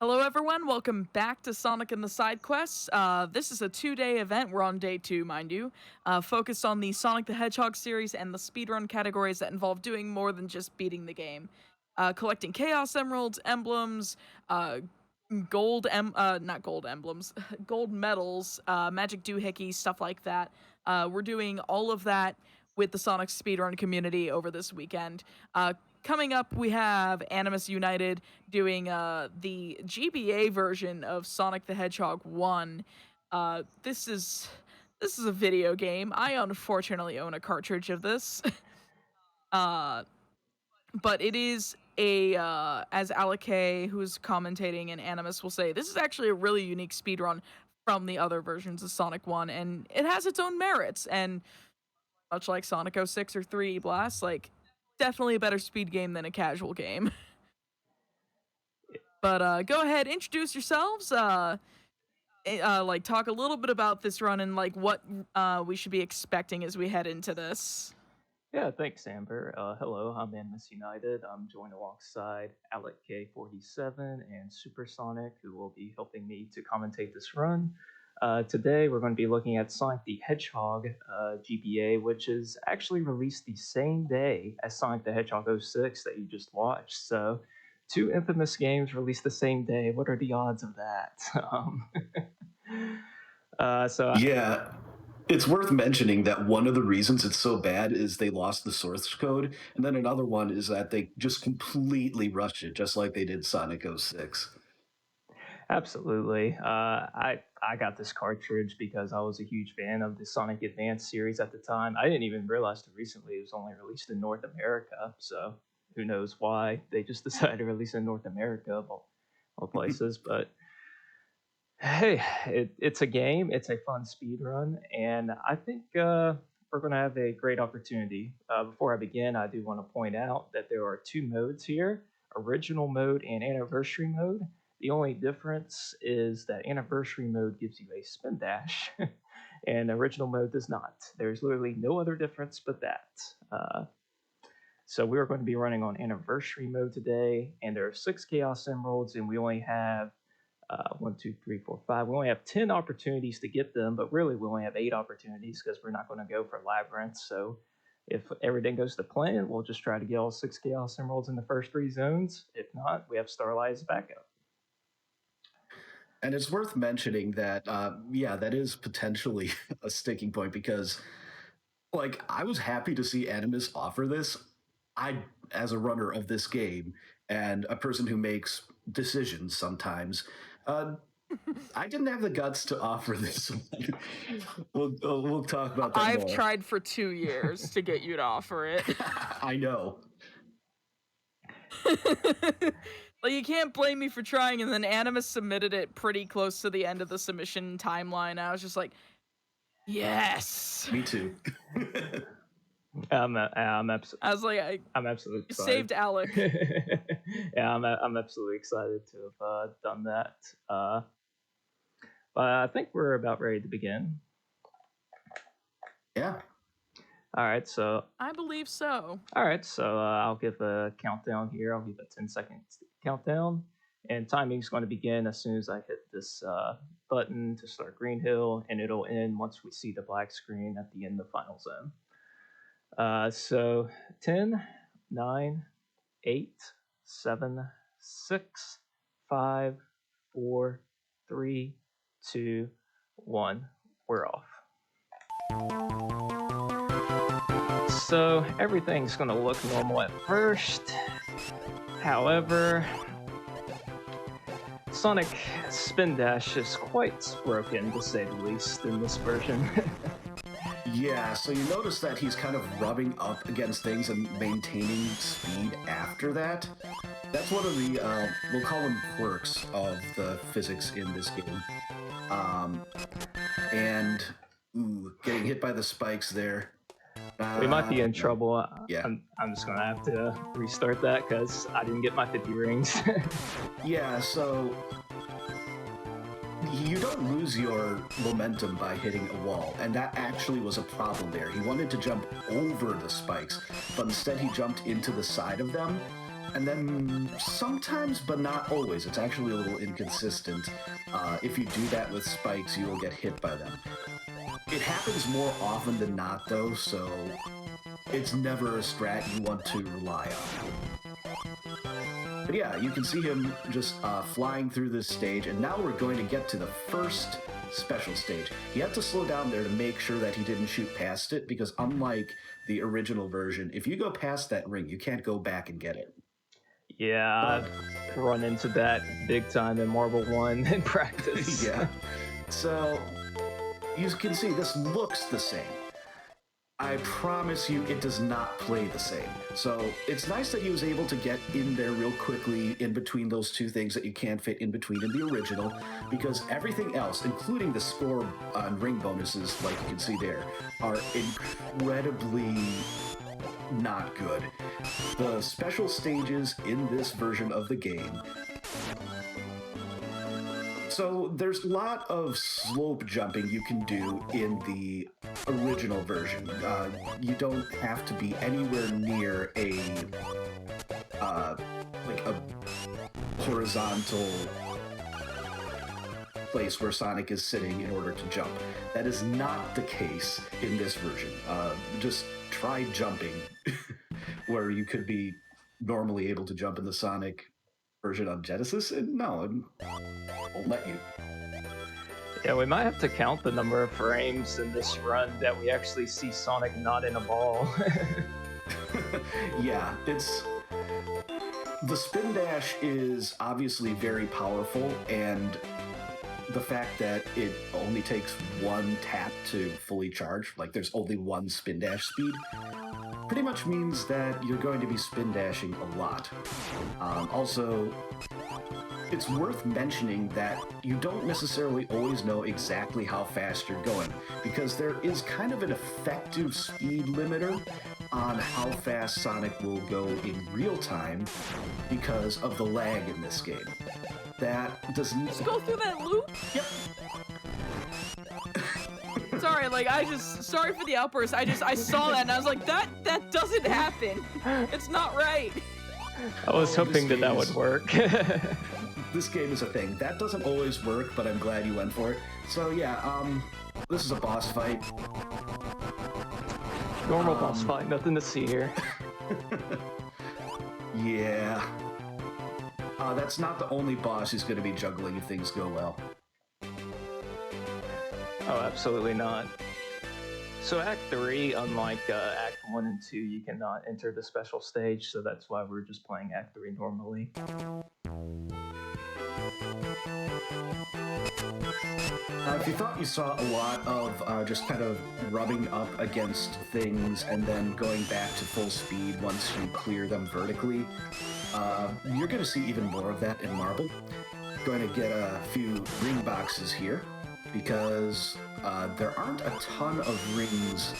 Hello, everyone. Welcome back to Sonic and the Side Quests. This is a two-day event. We're on day two, mind you. Focused on the Sonic the Hedgehog series and the speedrun categories that involve doing more than just beating the game. Collecting Chaos Emeralds, emblems, not gold emblems, gold medals, magic doohickeys, stuff like that. We're doing all of that with the Sonic speedrun community over this weekend. Coming up, we have AnimusUnited doing the GBA version of Sonic the Hedgehog 1. This is a video game. I unfortunately own a cartridge of this. uh, but it is as Alec, who's commentating in Animus, will say, this is actually a really unique speedrun from the other versions of Sonic 1, and it has its own merits. And much like Sonic 06 or 3 Blast, like, definitely a better speed game than a casual game. But go ahead, introduce yourselves. Like talk a little bit about this run and like what we should be expecting as we head into this. Yeah, thanks, Amber. Hello, I'm AnimusUnited. I'm joined alongside Alec K47 and Supersonic, who will be helping me to commentate this run. Today, we're going to be looking at Sonic the Hedgehog GBA, which is actually released the same day as Sonic the Hedgehog 06 that you just watched. So, two infamous games released the same day. What are the odds of that? Yeah, it's worth mentioning that one of the reasons it's so bad is they lost the source code, and then another one is that they just completely rushed it, just like they did Sonic 06. Absolutely. I got this cartridge because I was a huge fan of the Sonic Advance series at the time. I didn't even realize that recently it was only released in North America, so who knows why they just decided to release it in North America of all places. But hey, it's a game. It's a fun speed run, and I think we're going to have a great opportunity. Before I begin, I do want to point out that there are two modes here: original mode and anniversary mode. The only difference is that anniversary mode gives you a spin dash, and original mode does not. There's literally no other difference but that. So we're going to be running on anniversary mode today, and there are 6 Chaos Emeralds, and we only have 1, 2, 3, 4, 5. We only have 10 opportunities to get them, but really we only have 8 opportunities because we're not going to go for labyrinths. So if everything goes to plan, we'll just try to get all 6 Chaos Emeralds in the first 3 zones. If not, we have Starlight as backup. And it's worth mentioning that, that is potentially a sticking point because, like, I was happy to see Animus offer this. As a runner of this game and a person who makes decisions sometimes, I didn't have the guts to offer this one. We'll talk about that I've more. tried for 2 years to get you to offer it. I know. Like, you can't blame me for trying, and then Animus submitted it pretty close to the end of the submission timeline. I was just like, yes. Me too. I was like, I'm absolutely excited. Saved Alec. Yeah, I'm absolutely excited to have done that. But I think we're about ready to begin. Yeah. All right, so I believe so. All right, so I'll give a countdown here. I'll give a 10-second countdown, and timing is going to begin as soon as I hit this button to start Green Hill, and it'll end once we see the black screen at the end of the final zone. So 10, 9, 8, 7, 6, 5, 4, 3, 2, 1. We're off. So everything's going to look normal at first. However, Sonic Spin Dash is quite broken, to say the least, in this version. Yeah, so you notice that he's kind of rubbing up against things and maintaining speed after that. That's one of the, we'll call them quirks of the physics in this game. Getting hit by the spikes there. We might be in trouble. Yeah. I'm just going to have to restart that because I didn't get my 50 rings. Yeah, so you don't lose your momentum by hitting a wall, and that actually was a problem there. He wanted to jump over the spikes, but instead he jumped into the side of them, And then sometimes, but not always, it's actually a little inconsistent. If you do that with spikes, you will get hit by them. It happens more often than not, though, so it's never a strat you want to rely on. But yeah, you can see him just flying through this stage, and now we're going to get to the first special stage. He had to slow down there to make sure that he didn't shoot past it, because unlike the original version, if you go past that ring, you can't go back and get it. Yeah, I've run into that big time in Marble 1 in practice. Yeah. So, you can see this looks the same. I promise you it does not play the same. So it's nice that he was able to get in there real quickly in between those two things that you can't fit in between in the original, because everything else, including the score and ring bonuses, like you can see there, are incredibly not good. The special stages in this version of the game, so there's a lot of slope jumping you can do in the original version. You don't have to be anywhere near a horizontal place where Sonic is sitting in order to jump. That is not the case in this version. Just try jumping where you could be normally able to jump in the Sonic version on Genesis, and no, it won't let you. Yeah, we might have to count the number of frames in this run that we actually see Sonic not in a ball. Yeah, the spin dash is obviously very powerful, and the fact that it only takes one tap to fully charge, like there's only one spin dash speed, pretty much means that you're going to be spin dashing a lot. Also, it's worth mentioning that you don't necessarily always know exactly how fast you're going, because there is kind of an effective speed limiter on how fast Sonic will go in real time because of the lag in this game. That doesn't... Just go through that loop? Yep. Sorry, sorry for the outburst. I saw that and I was like, that doesn't happen. It's not right. I was hoping that would work. This game is a thing. That doesn't always work, but I'm glad you went for it. So yeah, this is a boss fight. Normal boss fight, nothing to see here. Yeah. That's not the only boss who's going to be juggling if things go well. Oh, absolutely not. So Act 3, unlike Act 1 and 2, you cannot enter the special stage, so that's why we're just playing Act 3 normally. If you thought you saw a lot of just kind of rubbing up against things and then going back to full speed once you clear them vertically, you're going to see even more of that in Marble. Going to get a few ring boxes here, because there aren't a ton of rings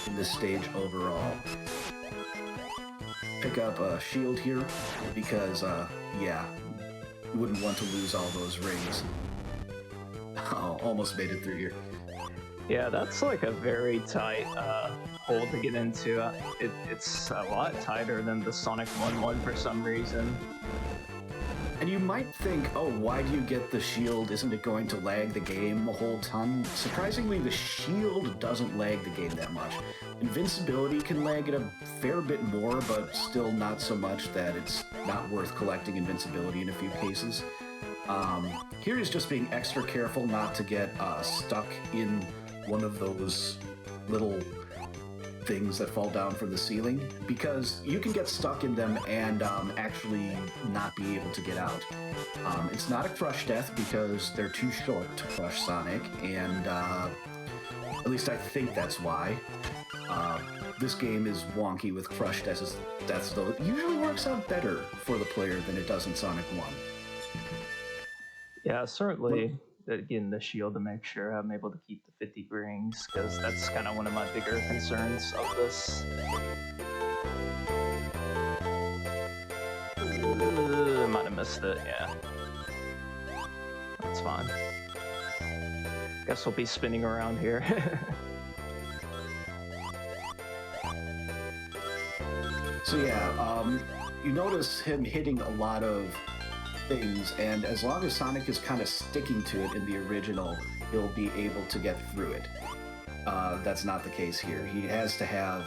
in this stage overall. Pick up a shield here, because, yeah, you wouldn't want to lose all those rings. Oh, almost made it through here. Yeah, that's like a very tight hole to get into. It's a lot tighter than the Sonic 1-1 for some reason. And you might think, oh, why do you get the shield? Isn't it going to lag the game a whole ton? Surprisingly, the shield doesn't lag the game that much. Invincibility can lag it a fair bit more, but still not so much that it's not worth collecting invincibility in a few cases. Here he's just being extra careful not to get stuck in one of those little things that fall down from the ceiling, because you can get stuck in them and actually not be able to get out. It's not a crush death because they're too short to crush Sonic, and at least I think that's why. This game is wonky with crush deaths, though it usually works out better for the player than it does in Sonic 1. Yeah, certainly getting the shield to make sure I'm able to keep the 50 rings, because that's kind of one of my bigger concerns of this. Might have missed it, yeah. That's fine. Guess we'll be spinning around here. So yeah, you notice him hitting a lot of things, and as long as Sonic is kind of sticking to it in the original, he'll be able to get through it. That's not the case here. He has to have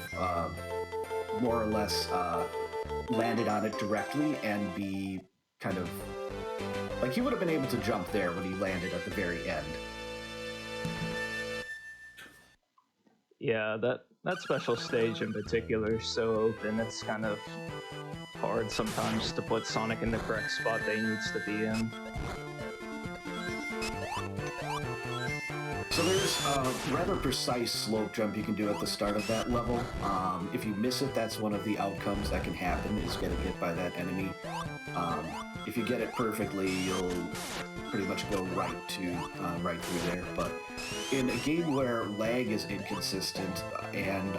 more or less landed on it directly and be kind of like he would have been able to jump there when he landed at the very end. Yeah, that special stage in particular is so open, it's kind of hard sometimes to put Sonic in the correct spot that he needs to be in. So there's a rather precise slope jump you can do at the start of that level. If you miss it, that's one of the outcomes that can happen, is getting hit by that enemy. If you get it perfectly, you'll pretty much go right through there. But in a game where lag is inconsistent and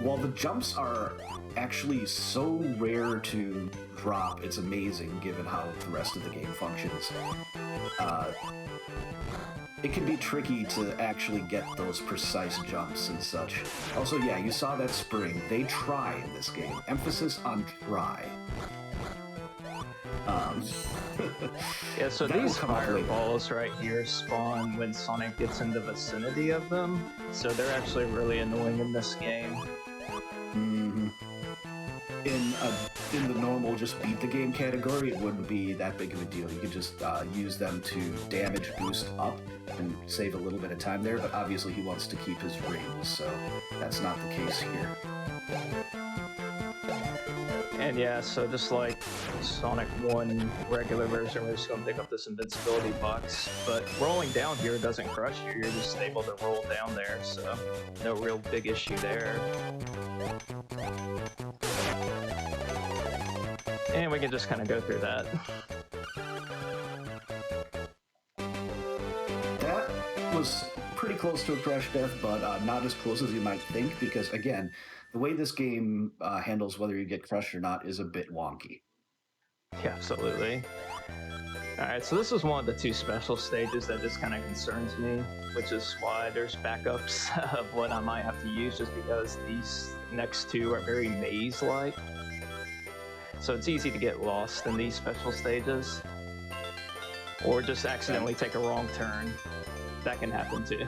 while the jumps are actually so rare to drop, it's amazing given how the rest of the game functions. It can be tricky to actually get those precise jumps and such. Also, yeah, you saw that spring. They try in this game. Emphasis on try. Yeah, so these fireballs right here spawn when Sonic gets in the vicinity of them, so they're actually really annoying in this game. Mm-hmm. In the normal just beat the game category, it wouldn't be that big of a deal. You could just use them to damage boost up and save a little bit of time there, but obviously he wants to keep his rings, so that's not the case here. And yeah, so just like Sonic 1 regular version, we're just going to pick up this invincibility box, but rolling down here doesn't crush you, you're just able to roll down there, so no real big issue there. And we can just kind of go through that. That was pretty close to a crash death, but not as close as you might think, because again, the way this game handles whether you get crushed or not is a bit wonky. Yeah, absolutely. Alright, so this is one of the two special stages that just kind of concerns me, which is why there's backups of what I might have to use, just because these next two are very maze-like. So it's easy to get lost in these special stages. Or just accidentally take a wrong turn. That can happen too.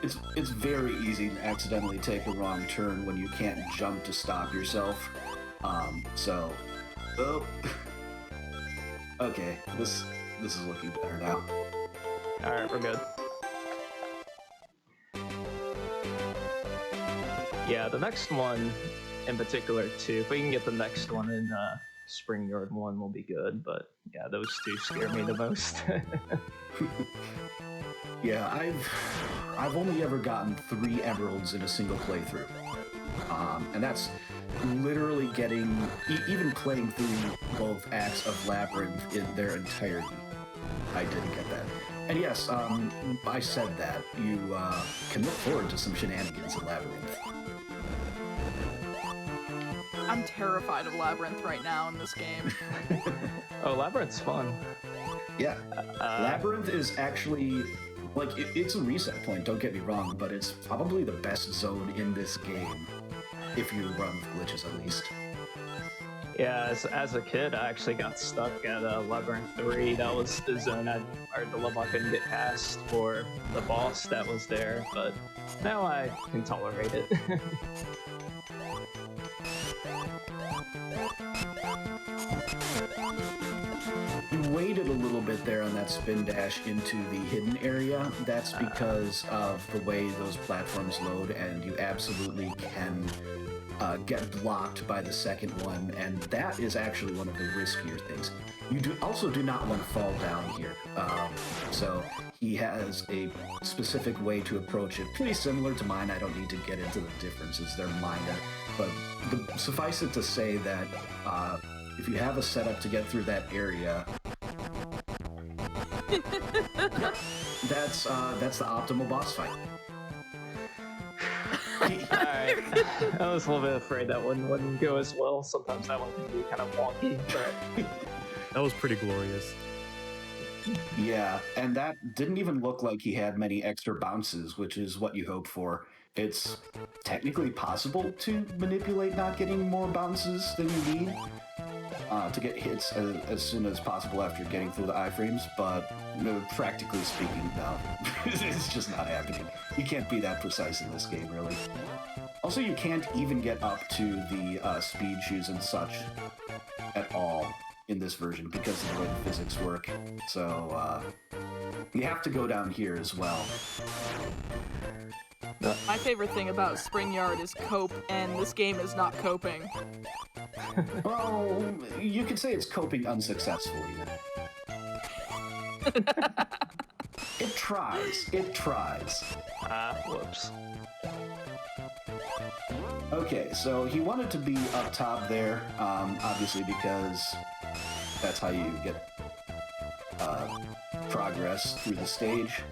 It's very easy to accidentally take a wrong turn when you can't jump to stop yourself. Okay, this is looking better now. Alright, we're good. Yeah, the next one in particular too, if we can get the next one in Spring Yard 1 will be good, but yeah, those two scare me the most. Yeah, I've only ever gotten 3 emeralds in a single playthrough. And that's literally getting, even playing through both acts of Labyrinth in their entirety. I didn't get that. And yes, I said that. You can look forward to some shenanigans in Labyrinth. I'm terrified of Labyrinth right now in this game. Oh, Labyrinth's fun. Yeah, Labyrinth is actually, like, it's a reset point, don't get me wrong, but it's probably the best zone in this game, if you run with glitches at least. Yeah, as a kid, I actually got stuck at Labyrinth 3. That was the zone or the level I couldn't get past for the boss that was there, but now I can tolerate it. You waited a little bit there on that spin dash into the hidden area. That's because of the way those platforms load, and you absolutely can get blocked by the second one, and that is actually one of the riskier things. You also do not want to fall down here. So he has a specific way to approach it, pretty similar to mine. I don't need to get into the differences, they're minor. But suffice it to say that if you have a setup to get through that area, that's the optimal boss fight. Alright, I was a little bit afraid that one wouldn't go as well. Sometimes that one can be kind of wonky, but... That was pretty glorious. Yeah, and that didn't even look like he had many extra bounces, which is what you hope for. it's technically possible to manipulate not getting more bounces than you need to get hits as soon as possible after getting through the iframes, but practically speaking, no. It's just not happening. You can't be that precise in this game, really. Also, you can't even get up to the speed shoes and such at all in this version because of the way the physics work. So, you have to go down here as well. My favorite thing about Spring Yard is cope, and this game is not coping. Well, you could say it's coping unsuccessfully. It tries. It tries. Whoops. Okay, so he wanted to be up top there, obviously because that's how you get progress through the stage.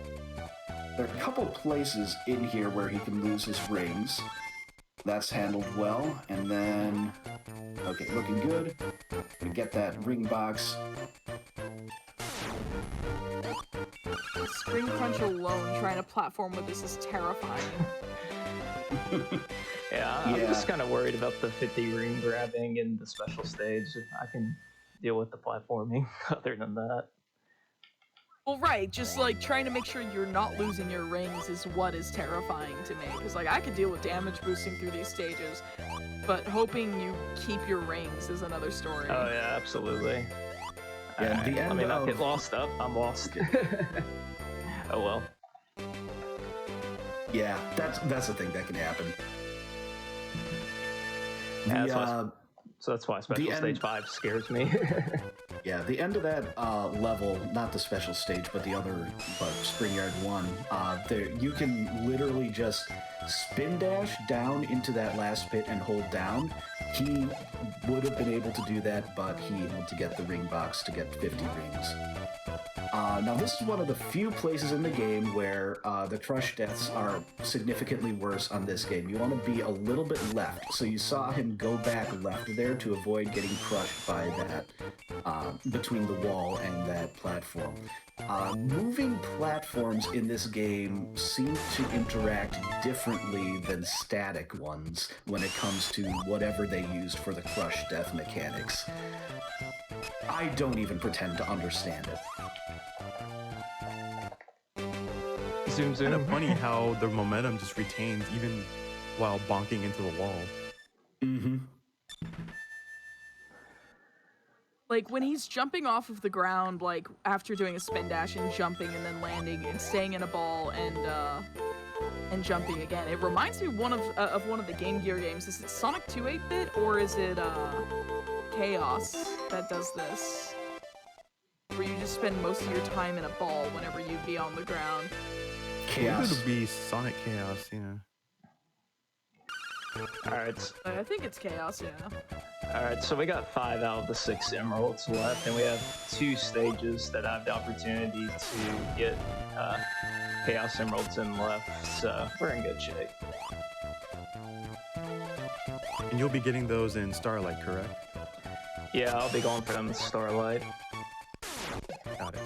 There are a couple places in here where he can lose his rings. That's handled well, and then... Okay, looking good. Gonna get that ring box. Spring Crunch alone trying to platform with this is terrifying. Yeah, I'm just kind of worried about the 50 ring grabbing in the special stage. I can deal with the platforming other than that. Well, right, just like trying to make sure you're not losing your rings is what is terrifying to me. Because like I could deal with damage boosting through these stages, but hoping you keep your rings is another story. Oh yeah, absolutely. Yeah, the end I'll get lost up. I'm lost. Oh well. Yeah, that's the thing that can happen. So that's why Special Stage 5 scares me. Yeah, the end of that level, not the special stage, but the other, Spring Yard 1, there you can literally just spin dash down into that last pit and hold down. He would have been able to do that, but he had to get the ring box to get 50 rings. Now, this is one of the few places in the game where the crush deaths are significantly worse on this game. You want to be a little bit left, so you saw him go back left there to avoid getting crushed by that, between the wall and that platform. Moving platforms in this game seem to interact differently than static ones when it comes to whatever they used for the crush death mechanics. I don't even pretend to understand it. Zoom, zoom. Kind of funny how the momentum just retains even while bonking into the wall. Mm-hmm. Like when he's jumping off of the ground, like after doing a spin dash and jumping and then landing and staying in a ball and jumping again. It reminds me of one of the Game Gear games. Is it Sonic 2 8-bit or is it Chaos that does this? Where you just spend most of your time in a ball whenever you'd be on the ground. Chaos. It would be Sonic Chaos, yeah. Alright. I think it's Chaos, yeah. Alright, so we got 5 out of the 6 emeralds left, and we have 2 stages that have the opportunity to get Chaos Emeralds in left, so we're in good shape. And you'll be getting those in Starlight, correct? Yeah, I'll be going for them in Starlight. Got it.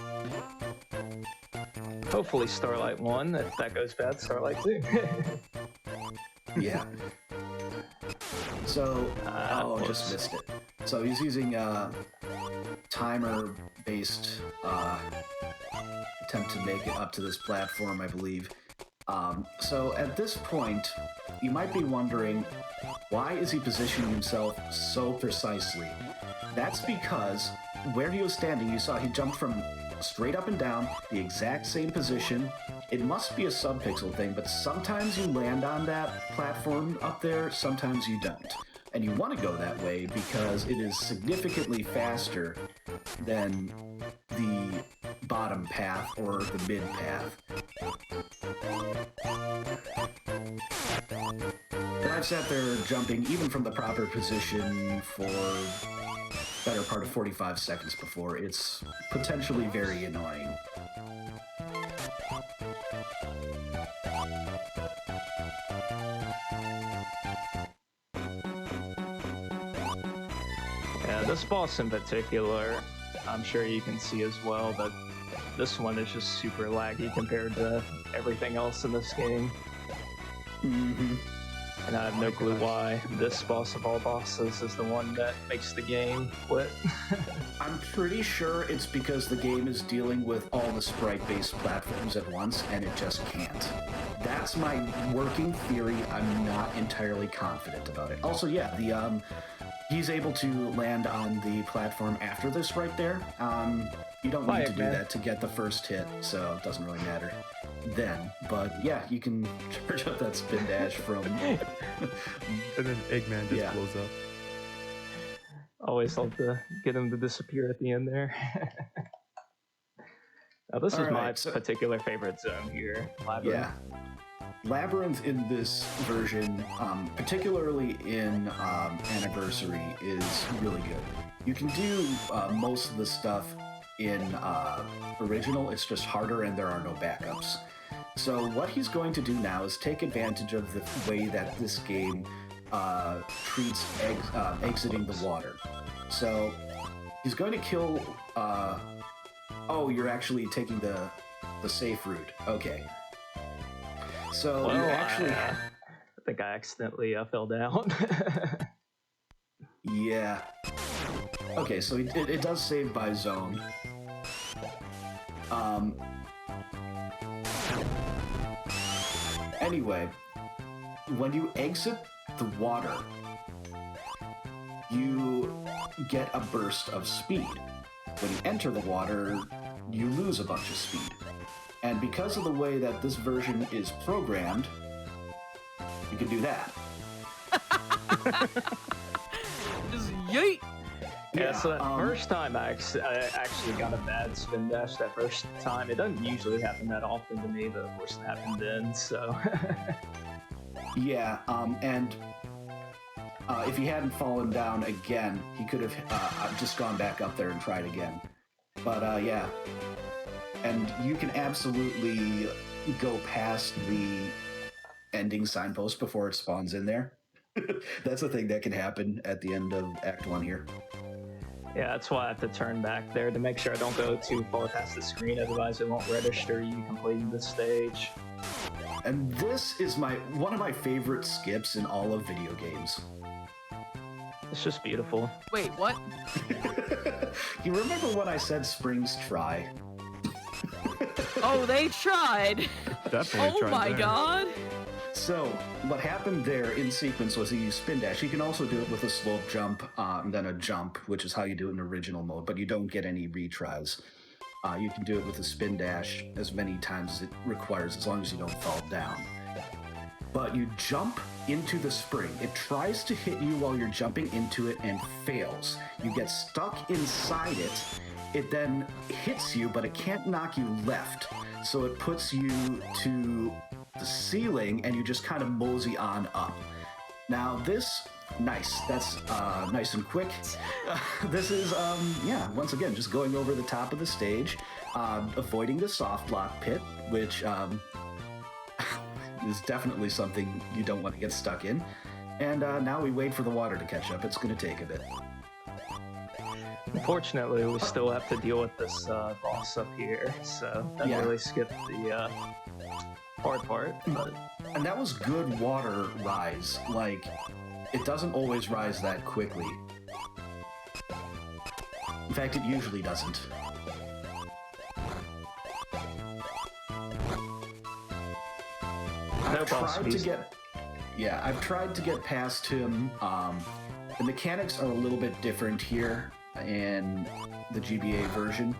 Hopefully Starlight 1, if that goes bad, Starlight 2. Yeah. So, just missed it. So he's using timer-based attempt to make it up to this platform, I believe. So at this point, you might be wondering, why is he positioning himself so precisely? That's because where he was standing, you saw he jumped from straight up and down, the exact same position. It must be a subpixel thing, but sometimes you land on that platform up there, sometimes you don't. And you want to go that way because it is significantly faster than the bottom path or the mid path. But I've sat there jumping even from the proper position for better part of 45 seconds before. It's potentially very annoying. Yeah, this boss in particular, I'm sure you can see as well that this one is just super laggy compared to everything else in this game. Mm-hmm. And I have no clue why this boss of all bosses is the one that makes the game quit. I'm pretty sure it's because the game is dealing with all the sprite-based platforms at once, and it just can't. That's my working theory. I'm not entirely confident about it. Also, yeah, he's able to land on the platform after this right there. You don't need to do that to get the first hit, so it doesn't really matter then. But yeah, you can charge up that spin dash from... And then Eggman just blows up. Always love to get him to disappear at the end there. Now, this is my particular favorite zone here, Labyrinth. Yeah. Labyrinth in this version, particularly in Anniversary, is really good. You can do most of the stuff in Original, it's just harder and there are no backups. So what he's going to do now is take advantage of the way that this game treats exiting the water. So he's going to kill... oh, you're actually taking the safe route. Okay. So you actually... I think I accidentally fell down. Yeah. Okay, so it does save by zone. Anyway, when you exit the water, you get a burst of speed. When you enter the water, you lose a bunch of speed. And because of the way that this version is programmed, you can do that. Just yeet! Yeah, so that first time I actually got a bad spin dash that first time. It doesn't usually happen that often to me, but of course it happened then, so... Yeah, and if he hadn't fallen down again, he could have just gone back up there and tried again. But yeah, and you can absolutely go past the ending signpost before it spawns in there. That's a thing that can happen at the end of Act 1 here. Yeah, that's why I have to turn back there to make sure I don't go too far past the screen, otherwise it won't register you completing the stage. And this is one of my favorite skips in all of video games. It's just beautiful. Wait, what? You remember when I said springs try? Oh, they tried! Definitely tried. Oh my god! So, what happened there in sequence was you spin dash. You can also do it with a slope jump and then a jump, which is how you do it in original mode, but you don't get any retries. You can do it with a spin dash as many times as it requires, as long as you don't fall down. But you jump into the spring. It tries to hit you while you're jumping into it and fails. You get stuck inside it. It then hits you, but it can't knock you left. So it puts you to the ceiling and you just kind of mosey on up. Now this, nice, that's nice and quick. This is, yeah, once again, just going over the top of the stage, avoiding the soft lock pit, which is definitely something you don't want to get stuck in. And now we wait for the water to catch up. It's going to take a bit. Unfortunately, we still have to deal with this boss up here, so that really skipped the hard part. But... And that was good water rise. Like, it doesn't always rise that quickly. In fact, it usually doesn't. I've tried to get past him. The mechanics are a little bit different here in the GBA version.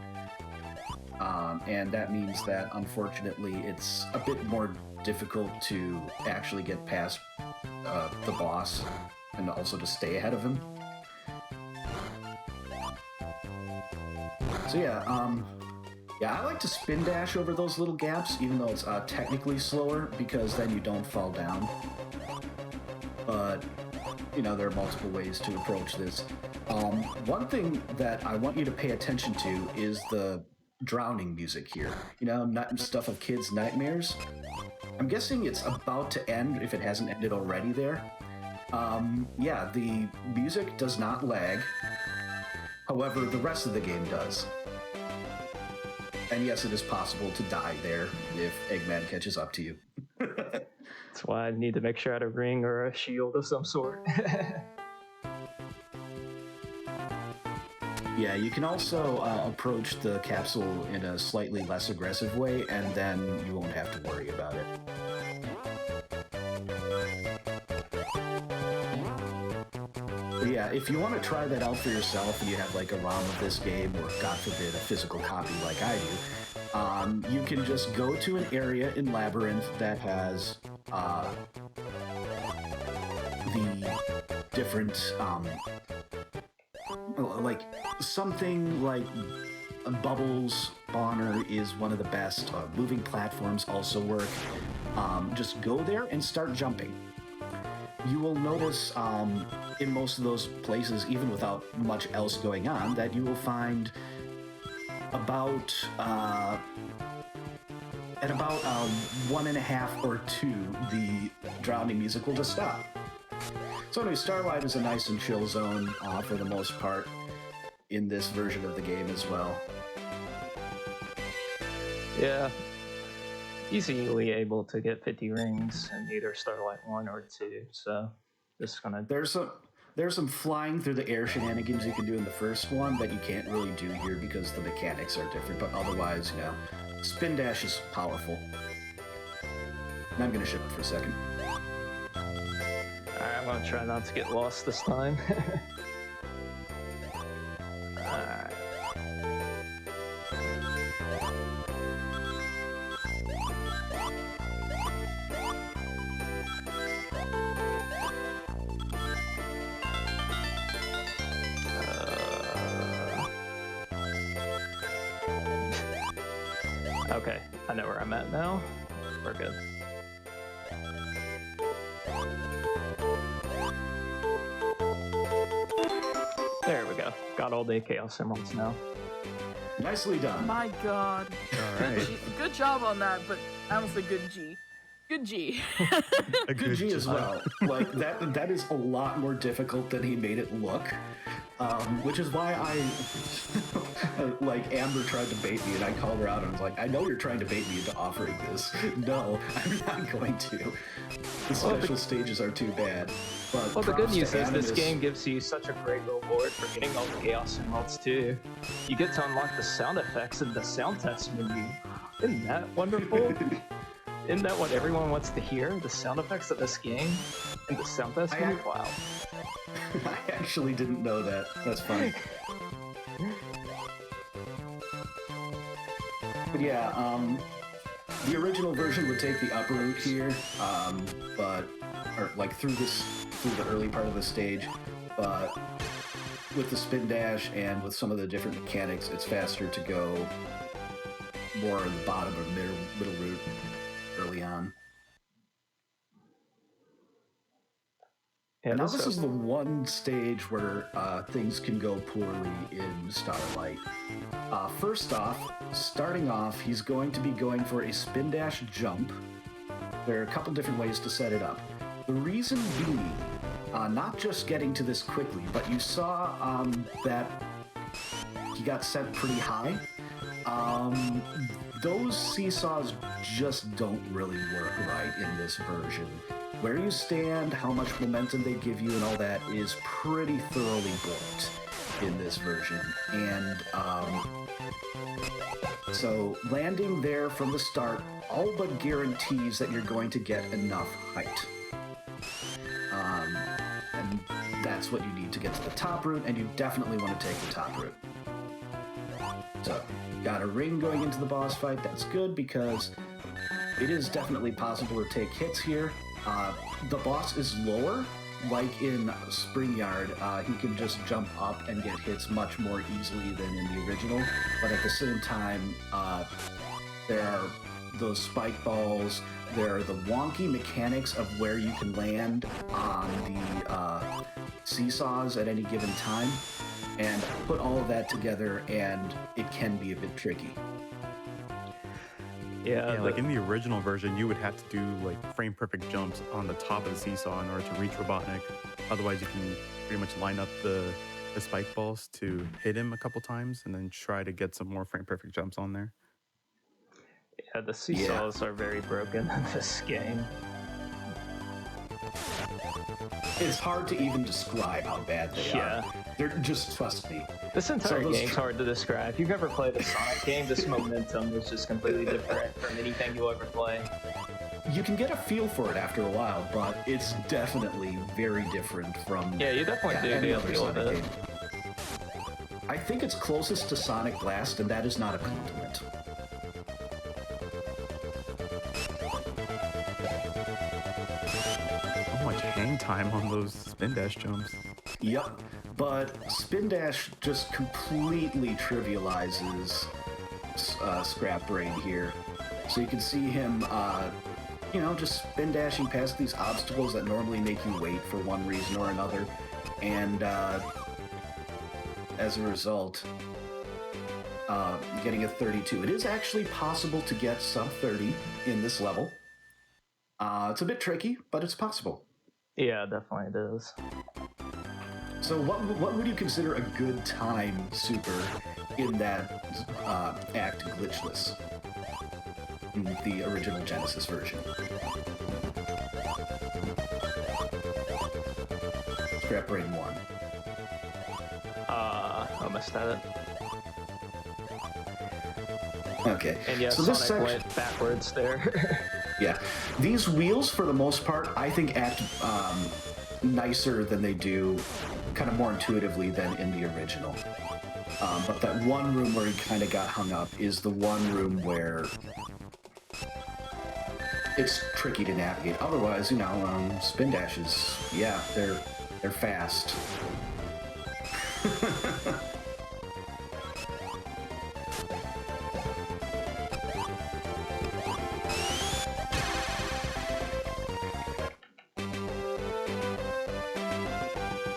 And that means that, unfortunately, it's a bit more difficult to actually get past the boss and also to stay ahead of him. So yeah, I like to spin dash over those little gaps, even though it's technically slower, because then you don't fall down. But, you know, there are multiple ways to approach this. One thing that I want you to pay attention to is the drowning music here. You know, stuff of kids' nightmares. I'm guessing it's about to end, if it hasn't ended already there. Yeah, the music does not lag. However, the rest of the game does. And yes, it is possible to die there if Eggman catches up to you. That's why I need to make sure I had a ring or a shield of some sort. Yeah, you can also approach the capsule in a slightly less aggressive way, and then you won't have to worry about it. But yeah, if you want to try that out for yourself and you have like a ROM of this game, or God forbid, a physical copy like I do, you can just go to an area in Labyrinth that has the different like something like Bubbles Spawner is one of the best. Moving platforms also work. Just go there and start jumping. You will notice in most of those places, even without much else going on, that you will find about at about 1.5 or 2, the drowning music will just stop. So anyway, Starlight is a nice and chill zone for the most part in this version of the game as well. Yeah. Easily able to get 50 rings in either Starlight 1 or 2, so just gonna... There's some flying through the air shenanigans you can do in the first one that you can't really do here because the mechanics are different, but otherwise, you know, spin dash is powerful. And I'm gonna ship it for a second. Alright, I'm gonna try not to get lost this time. Alright. Okay, I know where I'm at now. We're good. There we go. Got all the Chaos Emeralds now. Nicely done. My God. All right. Good job on that, but I don't say good G. Good G. A Good G as job. well. Like that is a lot more difficult than he made it look. Which is why I like Amber tried to bait me and I called her out and was like, I know you're trying to bait me into offering this. No, I'm not going to. The special stages are too bad. But Well, the good props news to is this Animus. game gives you such a great reward for getting all the Chaos Emeralds too. You get to unlock the sound effects in the sound test menu. Isn't that wonderful? Isn't that what everyone wants to hear? The sound effects of this game in the sound test menu? Wow. I actually didn't know that. That's funny. But yeah, the original version would take the upper route here, or like through the early part of the stage, but with the spin dash and with some of the different mechanics, it's faster to go more in the bottom or middle route early on. Yeah, And now this is the one stage where things can go poorly in Starlight. First off, starting off, he's going to be going for a spin dash jump. There are a couple different ways to set it up. The reason being, not just getting to this quickly, but you saw that he got set pretty high. Those seesaws just don't really work right in this version. Where you stand, how much momentum they give you, and all that is pretty thoroughly built in this version. And so landing there from the start all but guarantees that you're going to get enough height. And that's what you need to get to the top route, and you definitely want to take the top route. So, got a ring going into the boss fight. That's good because it is definitely possible to take hits here. The boss is lower, like in Springyard. He can just jump up and get hits much more easily than in the original, but at the same time, there are those spike balls, there are the wonky mechanics of where you can land on the seesaws at any given time, and put all of that together, and it can be a bit tricky. Yeah, Like in the original version, you would have to do like frame perfect jumps on the top of the seesaw in order to reach Robotnik. Otherwise, you can pretty much line up the spike balls to hit him a couple times and then try to get some more frame perfect jumps on there. yeah, the seesaws are very broken in this game. It's hard to even describe how bad they are. They're just, trust me. This entire game's hard to describe. If you've ever played a Sonic game, this momentum is just completely different from anything you'll ever play. You can get a feel for it after a while, but it's definitely very different from you definitely do any get a other feel of Sonic it. game. I think it's closest to Sonic Blast, and that is not a compliment. So much hang time on those spin dash jumps. Yep, but Spin Dash just completely trivializes Scrap Brain here. So you can see him, just spin dashing past these obstacles that normally make you wait for one reason or another, and as a result, getting a 32. It is actually possible to get sub 30 in this level. It's a bit tricky, but it's possible. Yeah, definitely it is. So what would you consider a good time super in that act glitchless? In the original Genesis version. Scrap Brain 1. I missed that. Okay. And yeah, so Sonic this section went backwards there. Yeah. These wheels, for the most part, I think act nicer than they do, kind of more intuitively than in the original. But that one room where he kind of got hung up is the one room where it's tricky to navigate. Otherwise, spin dashes, yeah, they're fast.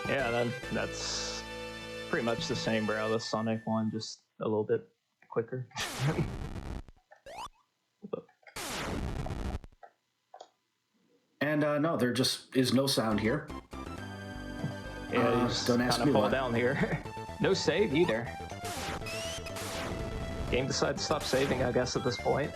Yeah, that's pretty much the same route as Sonic 1, just a little bit quicker. And no, there just is no sound here. Yeah, you just don't ask kind me of fall why. down here. No save either. Game decided to stop saving, I guess, at this point.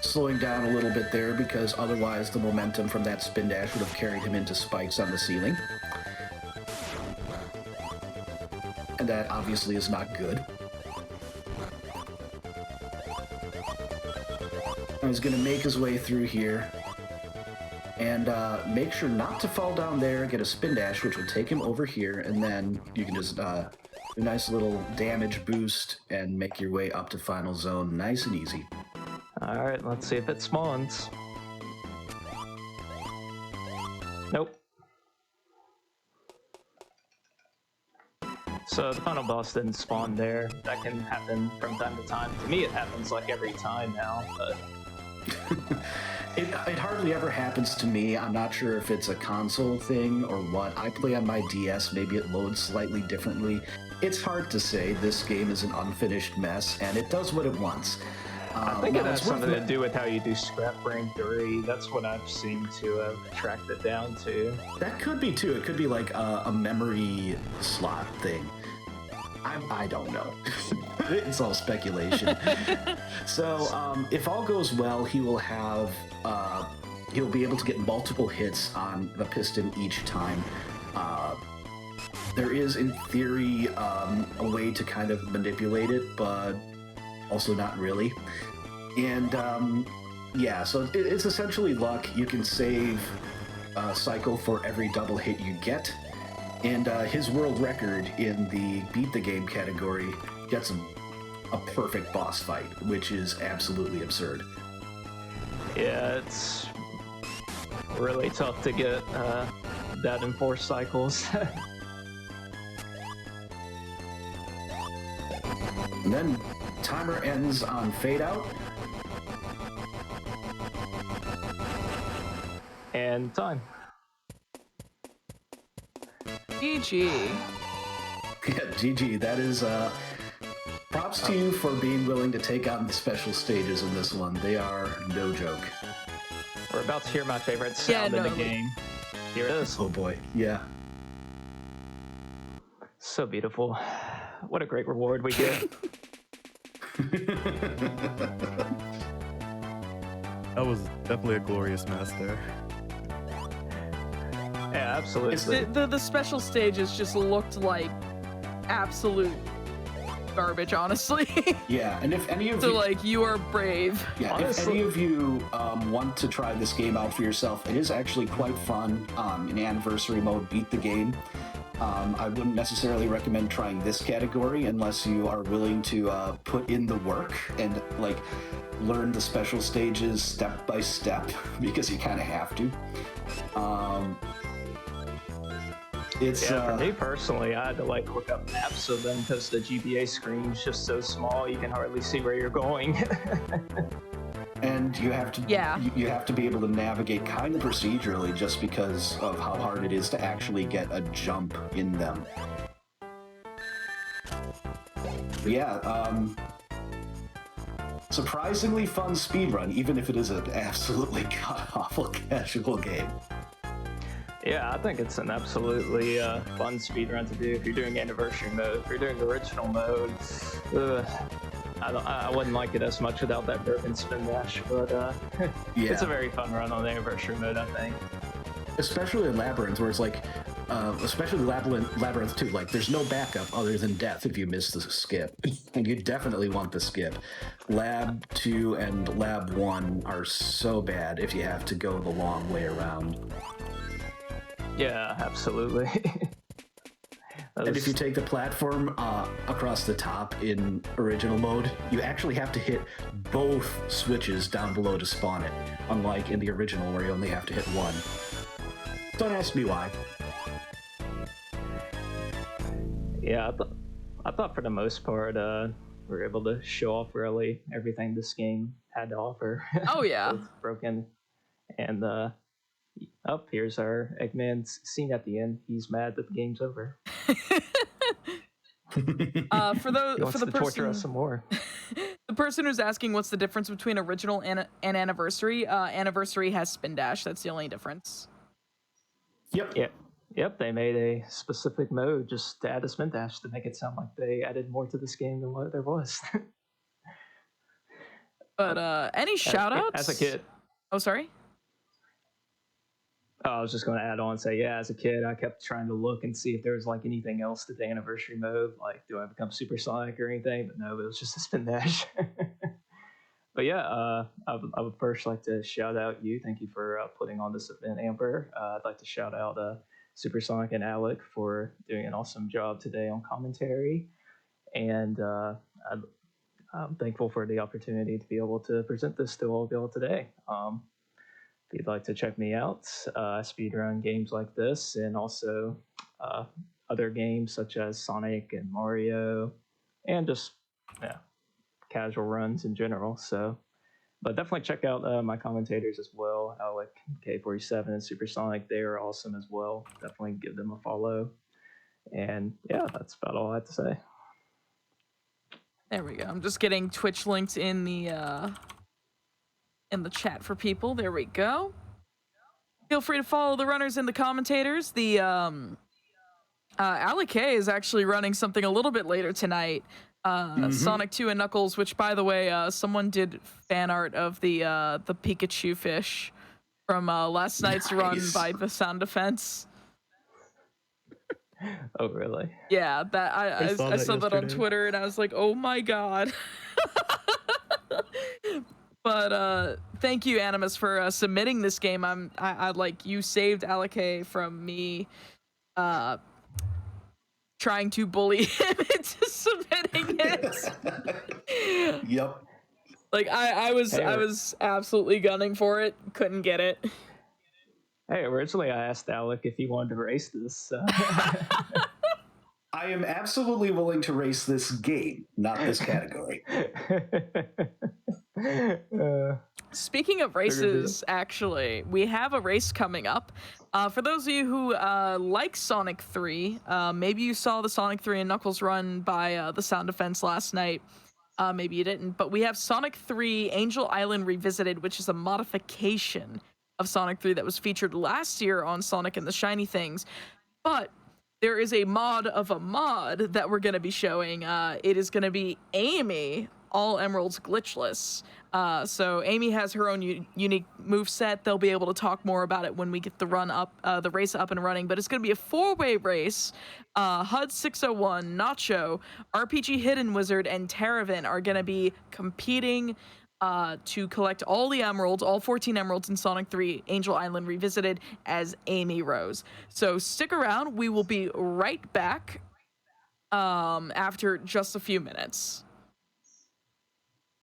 Slowing down a little bit there because otherwise the momentum from that spin dash would have carried him into spikes on the ceiling. And that obviously is not good. He's going to make his way through here and make sure not to fall down there, get a spin dash, which will take him over here, and then you can just do a nice little damage boost and make your way up to final zone nice and easy. Alright, let's see if it spawns. Nope. So the final boss didn't spawn there. That can happen from time to time. To me, it happens like every time now, but... It hardly ever happens to me. I'm not sure if it's a console thing or what. I play on my DS, maybe it loads slightly differently. It's hard to say. This game is an unfinished mess, and it does what it wants. I think it has something to do with how you do Scrap Brain 3. That's what I've seen to have tracked it down to. That could be too. It could be like a memory slot thing. I don't know. It's all speculation. So if all goes well, he will have he'll be able to get multiple hits on the piston each time. There is, in theory, a way to kind of manipulate it, but also not really. And yeah, so it's essentially luck. You can save a cycle for every double hit you get. And his world record in the beat the game category gets him a perfect boss fight, which is absolutely absurd. Yeah, it's really tough to get that in 4 cycles. And then timer ends on fade out. And time. GG. Yeah, GG. That is props to you for being willing to take on the special stages in this one. They are no joke. We're about to hear my favorite sound in the game. Here it is. Oh boy, yeah. So beautiful. What a great reward we get. That was definitely a glorious mess there. Yeah, absolutely. The special stages just looked like absolute garbage, honestly. Yeah, and if any of So you, like, you are brave. yeah, if honestly- any of you want to try this game out for yourself, it is actually quite fun. In anniversary mode, beat the game. I wouldn't necessarily recommend trying this category unless you are willing to put in the work and like learn the special stages step by step, because you kind of have to. It's Yeah, for me personally, I had to like look up maps of them because the GBA screen's just so small you can hardly see where you're going. and you have to Yeah. you have to be able to navigate kind of procedurally just because of how hard it is to actually get a jump in them. Yeah, surprisingly fun speedrun, even if it is an absolutely god-awful casual game. Yeah, I think it's an absolutely fun speedrun to do if you're doing anniversary mode. If you're doing original mode, I wouldn't like it as much without that broken spin dash, but Yeah. it's a very fun run on anniversary mode, I think. Especially in Labyrinth, where it's like, especially Labyrinth 2, like, there's no backup other than death if you miss the skip. And you definitely want the skip. Lab 2 and Lab 1 are so bad if you have to go the long way around. Yeah, absolutely. And if you take the platform across the top in original mode, you actually have to hit both switches down below to spawn it, unlike in the original where you only have to hit one. Don't ask me why. Yeah, I thought for the most part, we were able to show off really everything this game had to offer. Oh yeah. Both broken and here's our Eggman's scene at the end. He's mad that the game's over. For He wants the to torture us person, some more. the person who's asking what's the difference between original and anniversary, anniversary has spin dash. That's the only difference. Yep. Yeah. Yep, they made a specific mode just to add a spin dash to make it sound like they added more to this game than what there was. But any shout outs? As a kid. Oh, sorry. I was just going to add on and say, yeah, as a kid, I kept trying to look and see if there was like anything else to the anniversary mode. Like, do I become supersonic or anything? But no, it was just a spin dash. But yeah, I would first like to shout out you. Thank you for putting on this event, Amber. I'd like to shout out Supersonic and Alec for doing an awesome job today on commentary. And I'm thankful for the opportunity to be able to present this to all of y'all today. If you'd like to check me out, speedrun games like this and also other games such as Sonic and Mario and just casual runs in general. So, but definitely check out my commentators as well, Alec, K47, and Supersonic. They are awesome as well. Definitely give them a follow. And yeah, that's about all I have to say. There we go. I'm just getting Twitch linked in the chat for people. There we go. Feel free to follow the runners and the commentators. The Alec K is actually running something a little bit later tonight. Sonic 2 and Knuckles, which by the way, someone did fan art of the Pikachu fish from last night's run by the Sound Defense. Oh, really? Yeah, that I saw that on yesterday. Twitter and I was like, oh my god. But thank you, Animus, for submitting this game. I like, you saved Alec from me trying to bully him into submitting it. Yep. Like I was absolutely gunning for it, couldn't get it. Hey, originally I asked Alec if he wanted to race this. I am absolutely willing to race this game, not this category. Speaking of races, actually, we have a race coming up. For those of you who like Sonic 3, maybe you saw the Sonic 3 and Knuckles run by the Sound Defense last night. Maybe you didn't, but we have Sonic 3 Angel Island Revisited, which is a modification of Sonic 3 that was featured last year on Sonic and the Shiny Things. But there is a mod of a mod that we're going to be showing. It is going to be Amy all emeralds glitchless. So Amy has her own unique move set. They'll be able to talk more about it when we get the race up and running. But it's going to be a 4-way race. HUD 601, Nacho, RPG Hidden Wizard, and Terravan are going to be competing to collect all the emeralds, all 14 emeralds in Sonic 3 Angel Island Revisited as Amy Rose. So stick around. We will be right back after just a few minutes.